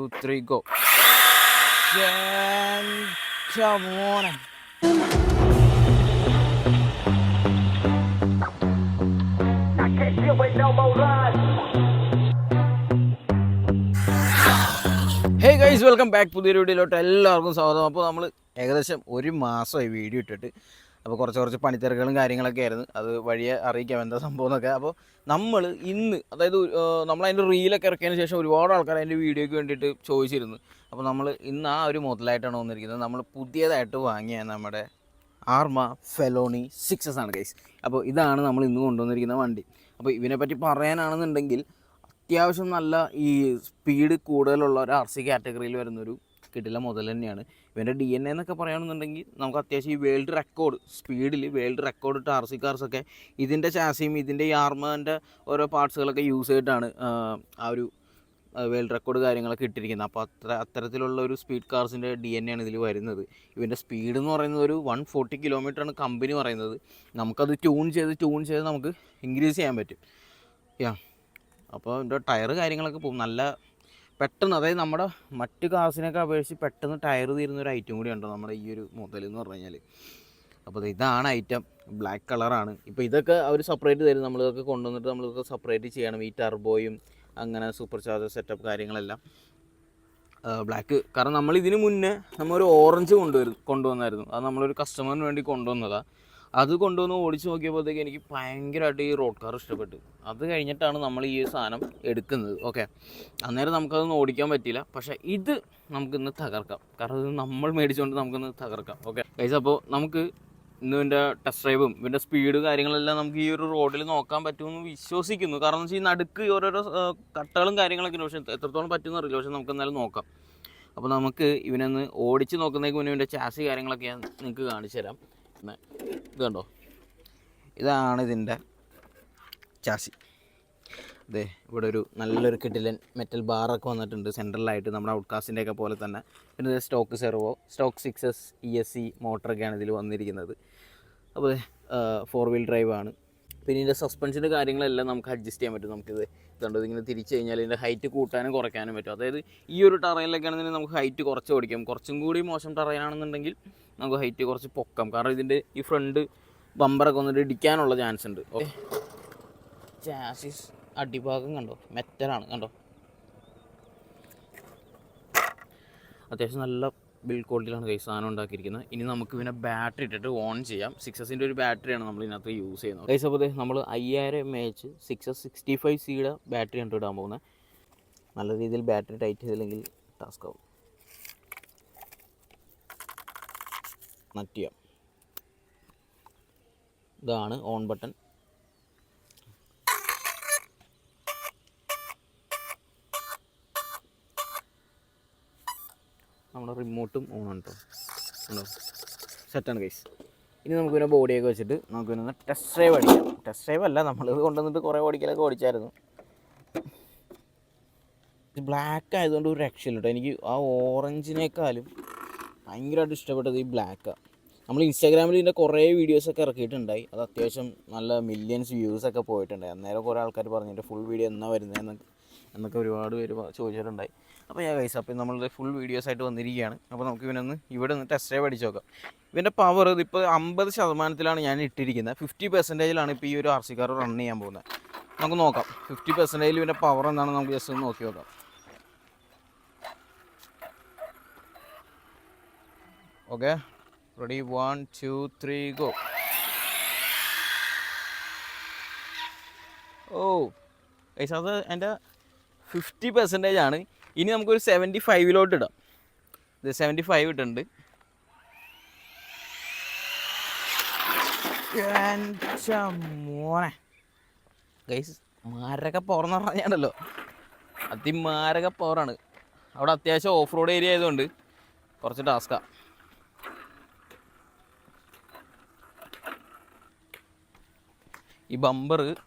2, 3, go. Come on. Hey guys, welcome back. പുതിയൊരു വീഡിയോയിലോട്ട് എല്ലാവർക്കും സ്വാഗതം. അപ്പോൾ നമ്മൾ ഏകദേശം ഒരു മാസമായി വീഡിയോ ഇട്ടിട്ട്. അപ്പോൾ കുറച്ച് പണിത്തിരക്കുകളും കാര്യങ്ങളൊക്കെ ആയിരുന്നു. അത് വഴിയെ അറിയിക്കാം എന്താ സംഭവം എന്നൊക്കെ. അപ്പോൾ നമ്മൾ ഇന്ന്, അതായത് നമ്മളതിൻ്റെ റീലൊക്കെ ഇറക്കിയതിന് ശേഷം ഒരുപാട് ആൾക്കാർ അതിൻ്റെ വീഡിയോയ്ക്ക് വേണ്ടിയിട്ട് ചോദിച്ചിരുന്നു. അപ്പോൾ നമ്മൾ ഇന്ന് ആ ഒരു മുതലായിട്ടാണ് വന്നിരിക്കുന്നത്. നമ്മൾ പുതിയതായിട്ട് വാങ്ങിയ നമ്മുടെ ആർമ ഫെലോണി 6S ആണ് ഗൈസ്. അപ്പോൾ ഇതാണ് നമ്മൾ ഇന്ന് കൊണ്ടുവന്നിരിക്കുന്ന വണ്ടി. അപ്പോൾ ഇതിനെപ്പറ്റി പറയാനാണെന്നുണ്ടെങ്കിൽ അത്യാവശ്യം നല്ല ഈ സ്പീഡ് കൂടുതലുള്ള ഒരു RC കാറ്റഗറിയിൽ വരുന്നൊരു കിടില മുതൽ തന്നെയാണ്. ഇവൻ്റെ DNA എന്നൊക്കെ പറയുകയാണെന്നുണ്ടെങ്കിൽ നമുക്ക് അത്യാവശ്യം ഈ വേൾഡ് റെക്കോർഡ് സ്പീഡിൽ വേൾഡ് റെക്കോർഡ് ഇട്ട RC കാർസൊക്കെ ഇതിൻ്റെ ചാസിയും ഇതിൻ്റെ ഈ ആർമൻ്റെ ഓരോ പാർട്സുകളൊക്കെ യൂസ് ചെയ്തിട്ടാണ് ആ ഒരു വേൾഡ് റെക്കോർഡ് കാര്യങ്ങളൊക്കെ ഇട്ടിരിക്കുന്നത്. അപ്പോൾ അത്തരത്തിലുള്ള ഒരു സ്പീഡ് കാർസിൻ്റെ DNA ആണ് ഇതിൽ വരുന്നത്. ഇവൻ്റെ സ്പീഡ് എന്ന് പറയുന്നത് ഒരു 140 കിലോമീറ്ററാണ് കമ്പനി പറയുന്നത്. നമുക്കത് ട്യൂൺ ചെയ്ത് നമുക്ക് ഇൻക്രീസ് ചെയ്യാൻ പറ്റും. അപ്പോൾ ഇതിൻ്റെ ടയർ കാര്യങ്ങളൊക്കെ പോകും നല്ല പെട്ടെന്ന്. അതായത് നമ്മുടെ മറ്റ് കാർസിനൊക്കെ അപേക്ഷിച്ച് പെട്ടെന്ന് ടയർ തീരുന്നൊരു ഐറ്റം കൂടി ഉണ്ടോ നമ്മുടെ ഈ ഒരു മുതൽ എന്ന് പറഞ്ഞു കഴിഞ്ഞാൽ. അപ്പോൾ ഇതാണ് ഐറ്റം, ബ്ലാക്ക് കളറാണ്. ഇപ്പോൾ ഇതൊക്കെ അവർ സെപ്പറേറ്റ് തരും. നമ്മളിതൊക്കെ കൊണ്ടുവന്നിട്ട് നമ്മളിതൊക്കെ സെപ്പറേറ്റ് ചെയ്യണം. ഈ ടർബോയും അങ്ങനെ സൂപ്പർ ചാർജർ സെറ്റപ്പ് കാര്യങ്ങളെല്ലാം ബ്ലാക്ക്. കാരണം നമ്മളിതിന് മുന്നേ നമ്മളൊരു ഓറഞ്ച് കൊണ്ടുവന്നായിരുന്നു. അത് നമ്മളൊരു കസ്റ്റമറിന് വേണ്ടി കൊണ്ടുവന്നതാണ്. അത് കൊണ്ടുവന്ന് ഓടിച്ച് നോക്കിയപ്പോഴത്തേക്ക് എനിക്ക് ഭയങ്കരമായിട്ട് ഈ റോഡ് കാർ ഇഷ്ടപ്പെട്ടു. അത് കഴിഞ്ഞിട്ടാണ് നമ്മൾ ഈ സാധനം എടുക്കുന്നത്. ഓക്കെ, അന്നേരം നമുക്കതൊന്നും ഓടിക്കാൻ പറ്റിയില്ല. പക്ഷേ ഇത് നമുക്കിന്ന് തകർക്കാം. കാരണം ഇത് നമ്മൾ മേടിച്ചുകൊണ്ട് നമുക്കിന്ന് തകർക്കാം. ഓക്കെ ഗൈസ്, അപ്പോൾ നമുക്ക് ഇന്ന് ഇതിൻ്റെ ടെസ്റ്റ് ഡ്രൈവും ഇതിൻ്റെ സ്പീഡ് കാര്യങ്ങളെല്ലാം നമുക്ക് ഈ ഒരു റോഡിൽ നോക്കാൻ പറ്റുമെന്ന് വിശ്വസിക്കുന്നു. കാരണം എന്ന് വെച്ചാൽ ഈ നടുക്ക് ഓരോരോ കട്ടകളും കാര്യങ്ങളൊക്കെ, പക്ഷേ എത്രത്തോളം പറ്റുമെന്ന് അറിയില്ല. പക്ഷേ നമുക്ക് എന്തായാലും നോക്കാം. അപ്പോൾ നമുക്ക് ഇവനൊന്ന് ഓടിച്ച് നോക്കുന്നതിന് മുന്നേ ഇതിൻ്റെ ചാസി കാര്യങ്ങളൊക്കെ ഞാൻ നിങ്ങൾക്ക് കാണിച്ചു തരാം. ഇത് കണ്ടോ, ഇതാണ് ഇതിൻ്റെ ചാസി. അതെ, ഇവിടെ ഒരു നല്ലൊരു കിടിലൻ മെറ്റൽ ബാറൊക്കെ വന്നിട്ടുണ്ട് സെൻട്രലായിട്ട്, നമ്മുടെ ഔട്ട്കാസ്റ്റിൻ്റെ ഒക്കെ പോലെ തന്നെ. പിന്നെ ഇത് stock servo, stock 6S ESC മോട്ടറൊക്കെയാണ് ഇതിൽ വന്നിരിക്കുന്നത്. അപ്പോൾ 4 വീൽ ഡ്രൈവ് ആണ്. പിന്നെ ഇതിൻ്റെ സസ്പെൻഷൻ്റെ കാര്യങ്ങളെല്ലാം നമുക്ക് അഡ്ജസ്റ്റ് ചെയ്യാൻ പറ്റും. നമുക്കിത് ഇതുണ്ട്, ഇതിങ്ങനെ തിരിച്ച് കഴിഞ്ഞാൽ ഇതിൻ്റെ ഹൈറ്റ് കൂട്ടാനും കുറയ്ക്കാനും പറ്റും. അതായത് ഈ ഒരു ടറൈനിലൊക്കെ ആണെന്നുണ്ടെങ്കിൽ നമുക്ക് ഹൈറ്റ് കുറച്ച് ഓടിക്കാം. കുറച്ചും കൂടി മോശം ടറൈനാണെന്നുണ്ടെങ്കിൽ നമുക്ക് ഹൈറ്റ് കുറച്ച് പൊക്കാം. കാരണം ഇതിൻ്റെ ഈ ഫ്രണ്ട് ബമ്പറൊക്കെ വന്നിട്ട് ഇടിക്കാനുള്ള ചാൻസ് ഉണ്ട്. ഓക്കെ, ചാസിസ് അടിഭാഗം കണ്ടോ, മെറ്റലാണ് കണ്ടോ. അത്യാവശ്യം നല്ല ബിൽഡ് ക്വാളിറ്റിയിലാണ് കൈ സാധനം ഉണ്ടാക്കിയിരിക്കുന്നത്. ഇനി നമുക്ക് പിന്നെ ബാറ്ററി ഇട്ടിട്ട് ഓൺ ചെയ്യാം. 6Sൻ്റെ ഒരു ബാറ്ററിയാണ് നമ്മൾ ഇതിനകത്ത് യൂസ് ചെയ്യുന്നത്. കൈസ്, അപ്പോൾ നമ്മൾ 5000 mAh 6S 65Cയുടെ ബാറ്ററി ആണ് ഇടാൻ പോകുന്നത്. നല്ല രീതിയിൽ ബാറ്ററി ടൈറ്റ് ചെയ്തില്ലെങ്കിൽ ടാസ്ക് ആവും. നട്ട് ചെയ്യാം. ഇതാണ് ഓൺ ബട്ടൺ. നമ്മുടെ റിമോട്ടും ഓൺ ആണ് കേട്ടോ. ഉണ്ടോ, സെറ്റാണ് ഗൈസ്. ഇനി നമുക്ക് പിന്നെ ബോഡിയൊക്കെ വെച്ചിട്ട് നമുക്ക് പിന്നെ ടെസ്റ്റ് ഡ്രൈവ് അടിക്കാം. ടെസ്റ്റ് ഡ്രൈവ് അല്ല, നമ്മളിത് കൊണ്ടുവന്നിട്ട് കുറേ ഓടിക്കലൊക്കെ ഓടിച്ചായിരുന്നു. ഇത് ബ്ലാക്ക് ആയതുകൊണ്ട് ഒരു രക്ഷയില്ല കേട്ടോ. എനിക്ക് ആ ഓറഞ്ചിനേക്കാളും ഭയങ്കരമായിട്ട് ഇഷ്ടപ്പെട്ടത് ഈ ബ്ലാക്കാണ്. നമ്മൾ ഇൻസ്റ്റാഗ്രാമിൽ ഇതിൻ്റെ കുറേ വീഡിയോസൊക്കെ ഇറക്കിയിട്ടുണ്ടായി. അത് അത്യാവശ്യം നല്ല മില്യൺസ് വ്യൂസൊക്കെ പോയിട്ടുണ്ടായി. അന്നേരം കുറേ ആൾക്കാർ പറഞ്ഞിട്ട് ഫുൾ വീഡിയോ എന്നാ എന്നൊക്കെ ഒരുപാട് പേര് ചോദിച്ചിട്ടുണ്ടായി. അപ്പോൾ ഗൈസ്, അപ്പോൾ നമ്മളുടെ ഫുൾ വീഡിയോസായിട്ട് വന്നിരിക്കുകയാണ്. അപ്പോൾ നമുക്ക് ഇവനൊന്ന് ഇവിടെ നിന്ന് ടെസ്റ്റ് ഡ്രൈവ് അടിച്ച് നോക്കാം. ഇവൻ്റെ പവർ ഇതിപ്പോൾ 50% ഞാൻ ഇട്ടിരിക്കുന്നത്. 50%ലാണ് ഇപ്പോൾ ഈ ഒരു RC കാർ റൺ ചെയ്യാൻ പോകുന്നത്. നമുക്ക് നോക്കാം 50% ഇവൻ്റെ പവർ എന്താണെന്ന് നമുക്ക് ജസ്റ്റ് ഒന്ന് നോക്കി നോക്കാം. Okay, ready, 1, 2, 3, go. Oh guys, അത് എൻ്റെ 50% ആണ്. ഇനി നമുക്കൊരു 75 ഇടാം. ഇത് 75 ഇട്ടുണ്ട്. മോനെ ഗൈസ്, മാരക പവറെന്ന് പറഞ്ഞാണല്ലോ, അതിമാരക പവറാണ്. അവിടെ അത്യാവശ്യം ഓഫ് റോഡ് ഏരിയ ആയതുകൊണ്ട് കുറച്ച് ടാസ്കാണ്. ഈ ബമ്പർ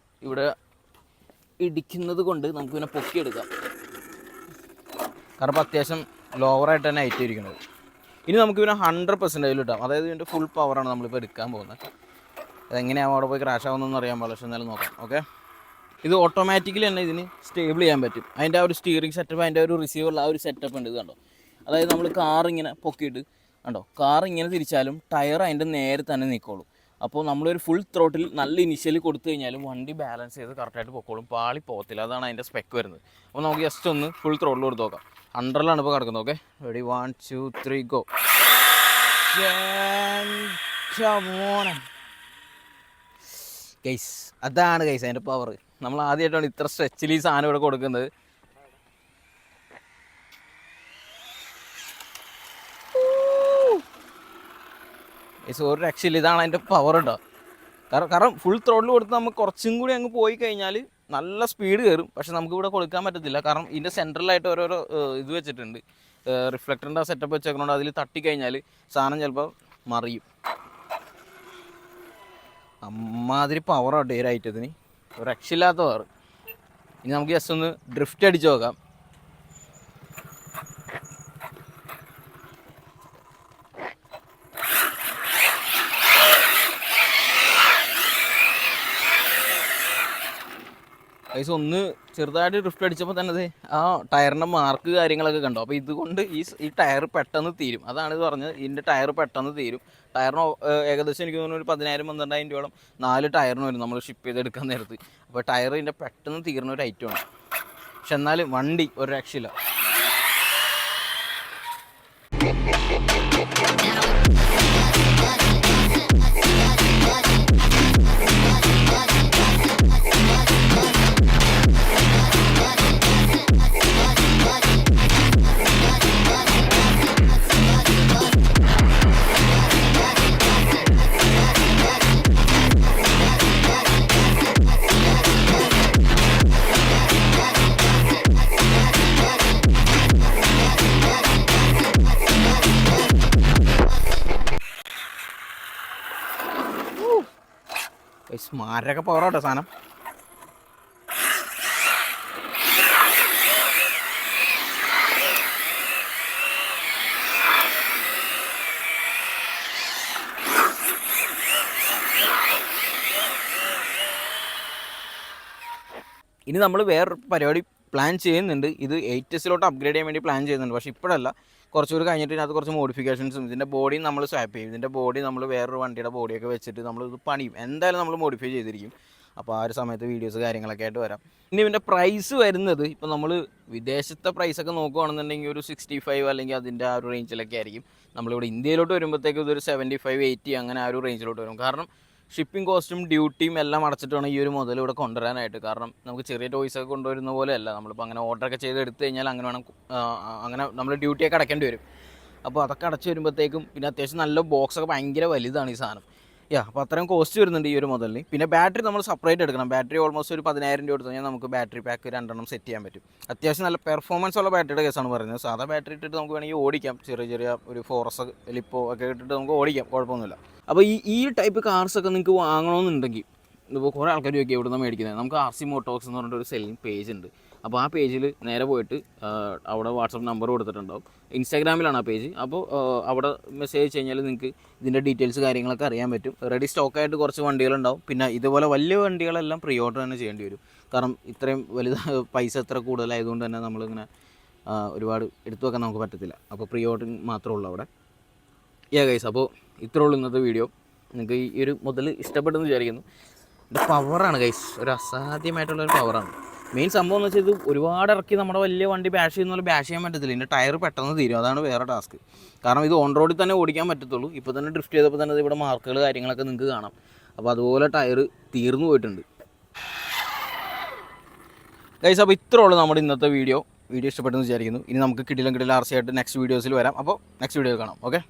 ഇവിടെ ഇടിക്കുന്നത് കൊണ്ട് നമുക്ക് പിന്നെ പൊക്കിയെടുക്കാം. കാരണം അത്യാവശ്യം ലോവറായിട്ട് തന്നെ ആയിട്ടിരിക്കുന്നത്. ഇനി നമുക്ക് പിന്നെ 100% ഇട്ടാം. അതായത് ഇതിൻ്റെ ഫുൾ പവറാണ് നമ്മളിപ്പോൾ എടുക്കാൻ പോകുന്നത്. അതെങ്ങനെയാവും അവിടെ പോയി ക്രാഷ് ആവുന്നതെന്ന് അറിയാൻ പാടില്ല. പക്ഷെ എന്നാലും നോക്കാം. ഓക്കെ, ഇത് ഓട്ടോമാറ്റിക്കലി തന്നെ ഇതിന് സ്റ്റേബിൾ ചെയ്യാൻ പറ്റും. അതിൻ്റെ ആ ഒരു സ്റ്റിയറിംഗ് സെറ്റപ്പ്, അതിൻ്റെ ഒരു റിസീവറിൽ ആ ഒരു സെറ്റപ്പ് ഉണ്ട്. ഇത് കണ്ടോ, അതായത് നമ്മൾ കാർ ഇങ്ങനെ പൊക്കിയിട്ട് കണ്ടോ, കാർ ഇങ്ങനെ തിരിച്ചാലും ടയർ അതിൻ്റെ നേരെ തന്നെ നിൽക്കുള്ളൂ. അപ്പോൾ നമ്മളൊരു ഫുൾ ത്രോട്ടിൽ നല്ല ഇനിഷ്യലി കൊടുത്തു കഴിഞ്ഞാലും വണ്ടി ബാലൻസ് ചെയ്ത് കറക്റ്റായിട്ട് പൊക്കോളും, പാളി പോകത്തില്ല. അതാണ് അതിൻ്റെ സ്പെക്ക് വരുന്നത്. അപ്പോൾ നമുക്ക് ജസ്റ്റ് ഒന്ന് ഫുൾ ത്രോട്ടിൽ കൊടുത്ത് നോക്കാം. അണ്ടറിലാണ് ഇപ്പോൾ കിടക്കുന്നത്. Okay, ready, 1 2 3 go. ഗൈസ്, അതാണ് ഗൈസ് അതിൻ്റെ പവർ. നമ്മൾ ആദ്യമായിട്ടാണ് ഇത്ര സ്ട്രെച്ചിൽ ഈ സാധനം ഇവിടെ കൊടുക്കുന്നത്. ഒരു രക്ഷയില്ല, ഇതാണ് അതിൻ്റെ പവർ കേട്ടോ. കാരണം ഫുൾ ത്രോട്ടിൽ കൊടുത്ത് നമുക്ക് കുറച്ചും കൂടി അങ്ങ് പോയി കഴിഞ്ഞാൽ നല്ല സ്പീഡ് കയറും. പക്ഷെ നമുക്ക് ഇവിടെ കൊടുക്കാൻ പറ്റത്തില്ല, കാരണം ഇതിൻ്റെ സെൻട്രലായിട്ട് ഓരോരോ ഇത് വെച്ചിട്ടുണ്ട്, റിഫ്ലക്ടറിൻ്റെ ആ സെറ്റപ്പ് വെച്ചേക്കുന്നതുകൊണ്ട് അതിൽ തട്ടിക്കഴിഞ്ഞാൽ സാധനം ചിലപ്പോൾ മറിയും. അമ്മാതിരി പവറാണ് ഈ ഒരു ഐറ്റത്തിന്, ഒരു രക്ഷയില്ലാത്ത പവർ. ഇനി നമുക്ക് ജസ്റ്റ് ഒന്ന് ഡ്രിഫ്റ്റ് അടിച്ച് നോക്കാം. ഗൈസ് ഒന്ന് ചെറുതായിട്ട് ഡ്രിഫ്റ്റ് അടിച്ചപ്പോൾ തന്നെ ആ ടയറിൻ്റെ മാർക്ക് കാര്യങ്ങളൊക്കെ കണ്ടു. അപ്പോൾ ഇതുകൊണ്ട് ഈ ടയർ പെട്ടെന്ന് തീരും. അതാണ് ഇത് പറഞ്ഞത്, ഇതിൻ്റെ ടയർ പെട്ടെന്ന് തീരും. ടയറിന് ഏകദേശം എനിക്ക് തോന്നുന്നു ഒരു 10,000-12,000 രൂപയോളം 4 ടയറിന് വരും നമ്മൾ ഷിപ്പ് ചെയ്തെടുക്കാൻ നേരത്ത്. അപ്പോൾ ടയർ ഇതിൻ്റെ പെട്ടെന്ന് തീരുന്ന ഒരു ഐറ്റമാണ്. പക്ഷെ എന്നാലും വണ്ടി ഒരു രക്ഷയില്ല. മാരൊക്കെ പവറാട്ടോ സാധനം. ഇനി നമ്മൾ വേറൊരു പരിപാടി പ്ലാൻ ചെയ്യുന്നുണ്ട്. ഇത് 8S അപ്ഗ്രേഡ് ചെയ്യാൻ വേണ്ടി പ്ലാൻ ചെയ്യുന്നുണ്ട്. പക്ഷേ ഇപ്പോഴല്ല, കുറച്ചുകൂടി കഴിഞ്ഞിട്ട് ഇതിനകത്ത് കുറച്ച് മോഡിഫിക്കേഷൻസും, ഇതിൻ്റെ ബോഡി നമ്മൾ സ്വാപ്പ് ചെയ്യും. ഇതിൻ്റെ ബോഡി നമ്മൾ വേറൊരു വണ്ടിയുടെ ബോഡിയൊക്കെ വെച്ചിട്ട് നമ്മൾ ഇത് പണിയും. എന്തായാലും നമ്മൾ മോഡിഫൈ ചെയ്തിരിക്കും. അപ്പോൾ ആ ഒരു സമയത്ത് വീഡിയോസ് കാര്യങ്ങളൊക്കെ ആയിട്ട് വരാം. ഇനി ഇതിൻ്റെ പ്രൈസ് വരുന്നത്, ഇപ്പോൾ നമ്മൾ വിദേശത്തെ പ്രൈസൊക്കെ നോക്കുകയാണെന്നുണ്ടെങ്കിൽ ഒരു 65 അല്ലെങ്കിൽ അതിൻ്റെ ആ ഒരു റേഞ്ചിലൊക്കെ ആയിരിക്കും. നമ്മളിവിടെ ഇന്ത്യയിലോട്ട് വരുമ്പോഴത്തേക്ക് ഇതൊരു 75-80 അങ്ങനെ ആ ഒരു റേഞ്ചിലോട്ട് വരും. കാരണം ഷിപ്പിംഗ് കോസ്റ്റും ഡ്യൂട്ടിയും എല്ലാം അടച്ചിട്ട് വേണം ഈ ഒരു മുതൽ ഇവിടെ കൊണ്ടുവരാനായിട്ട്. കാരണം നമുക്ക് ചെറിയ ടോയ്സൊക്കെ കൊണ്ടുവരുന്ന പോലെയല്ല, നമ്മളിപ്പോൾ അങ്ങനെ ഓർഡറൊക്കെ ചെയ്ത് എടുത്തു കഴിഞ്ഞാൽ അങ്ങനെ വേണം, അങ്ങനെ നമ്മൾ ഡ്യൂട്ടിയൊക്കെ അടയ്ക്കേണ്ടി വരും. അപ്പോൾ അതൊക്കെ അടച്ച് വരുമ്പോഴത്തേക്കും പിന്നെ അത്യാവശ്യം നല്ല ബോക്സൊക്കെ ഭയങ്കര വലുതാണ് ഈ സാധനം. അപ്പോൾ അത്രയും കോസ്റ്റ് വരുന്നുണ്ട് ഈ ഒരു മുതലിന്. പിന്നെ ബാറ്ററി നമ്മൾ സെപ്പറേറ്റ് എടുക്കണം. ബാറ്ററി ഓൾമോസ്റ്റ് ഒരു 10,000 രൂപ എടുത്തു കഴിഞ്ഞാൽ നമുക്ക് ബാറ്ററി പാക്ക് 2 സെറ്റ് ചെയ്യാൻ പറ്റും. അത്യാവശ്യം നല്ല പെർഫോമൻസ് ഉള്ള ബാറ്ററിയുടെ കേസാണ് പറയുന്നത്. സാധാ ബാറ്ററി ഇട്ടിട്ട് നമുക്ക് വേണമെങ്കിൽ ഓടിക്കാം, ചെറിയ ഒരു ഫോറസ് ലിപ്പോ ഒക്കെ ഇട്ടിട്ട് നമുക്ക് ഓടിക്കാം, കുഴപ്പമൊന്നുമില്ല. അപ്പോൾ ഈ ടൈപ്പ് കാർസൊക്കെ നിങ്ങൾക്ക് വാങ്ങണമെന്നുണ്ടെങ്കിൽ ഇപ്പോൾ കുറേ ആൾക്കാർ ചോദിക്കുക എവിടെ നിന്നാണ് മേടിക്കുന്നത്. നമുക്ക് RC മോട്ടോർസ് എന്ന് പറഞ്ഞിട്ട് ഒരു സെല്ലിംഗ് പേജ് ഉണ്ട്. അപ്പോൾ ആ പേജിൽ നേരെ പോയിട്ട് അവിടെ വാട്സപ്പ് നമ്പർ കൊടുത്തിട്ടുണ്ടാവും. ഇൻസ്റ്റാഗ്രാമിലാണ് ആ പേജ്. അപ്പോൾ അവിടെ മെസ്സേജ് അയച്ചു കഴിഞ്ഞാൽ നിങ്ങൾക്ക് ഇതിൻ്റെ ഡീറ്റെയിൽസ് കാര്യങ്ങളൊക്കെ അറിയാൻ പറ്റും. റെഡി സ്റ്റോക്കായിട്ട് കുറച്ച് വണ്ടികളുണ്ടാവും. പിന്നെ ഇതുപോലെ വലിയ വണ്ടികളെല്ലാം പ്രീ ഓർഡർ തന്നെ ചെയ്യേണ്ടി വരും. കാരണം ഇത്രയും പൈസ എത്ര കൂടുതലായതുകൊണ്ട് തന്നെ നമ്മളിങ്ങനെ ഒരുപാട് എടുത്തു വെക്കാൻ നമുക്ക് പറ്റത്തില്ല. അപ്പോൾ പ്രീ ഓർഡറിങ് മാത്രമേ ഉള്ളൂ അവിടെ. ഗൈസ്, അപ്പോൾ ഇത്രേ ഉള്ളൂ ഇന്നത്തെ വീഡിയോ. നിങ്ങൾക്ക് ഈ ഒരു മുതൽ ഇഷ്ടപ്പെട്ടെന്ന് വിചാരിക്കുന്നു. ഇതിൻ്റെ പവറാണ് ഗൈസ്, ഒരു അസാധ്യമായിട്ടുള്ളൊരു പവറാണ്. മെയിൻ സംഭവം എന്ന് വെച്ചാൽ ഇത് ഒരുപാട് ഇറക്കി നമ്മുടെ വലിയ വണ്ടി ബാഷ് ചെയ്യുന്ന പോലെ ബാഷ് ചെയ്യാൻ പറ്റത്തില്ല. ഇതിൻ്റെ ടയർ പെട്ടെന്ന് തീരും, അതാണ് വേറെ ടാസ്ക്. കാരണം ഇത് ഓൺ റോഡിൽ തന്നെ ഓടിക്കാൻ പറ്റത്തുള്ളൂ. ഇപ്പോൾ തന്നെ ഡ്രിഫ്റ്റ് ചെയ്തപ്പോൾ തന്നെ ഇവിടെ മാർക്കുകൾ കാര്യങ്ങളൊക്കെ നിങ്ങൾക്ക് കാണാം. അപ്പോൾ അതുപോലെ ടയർ തീർന്നു പോയിട്ടുണ്ട് ഗൈസ്. അപ്പോൾ ഇത്രേ ഉള്ളൂ നമ്മുടെ ഇന്നത്തെ വീഡിയോ ഇഷ്ടപ്പെട്ടെന്ന് വിചാരിക്കുന്നു. ഇനി നമുക്ക് കിടിലം RC ആയിട്ട് നെക്സ്റ്റ് വീഡിയോസിൽ വരാം. അപ്പോൾ നെക്സ്റ്റ് വീഡിയോ കാണാം. ഓക്കെ.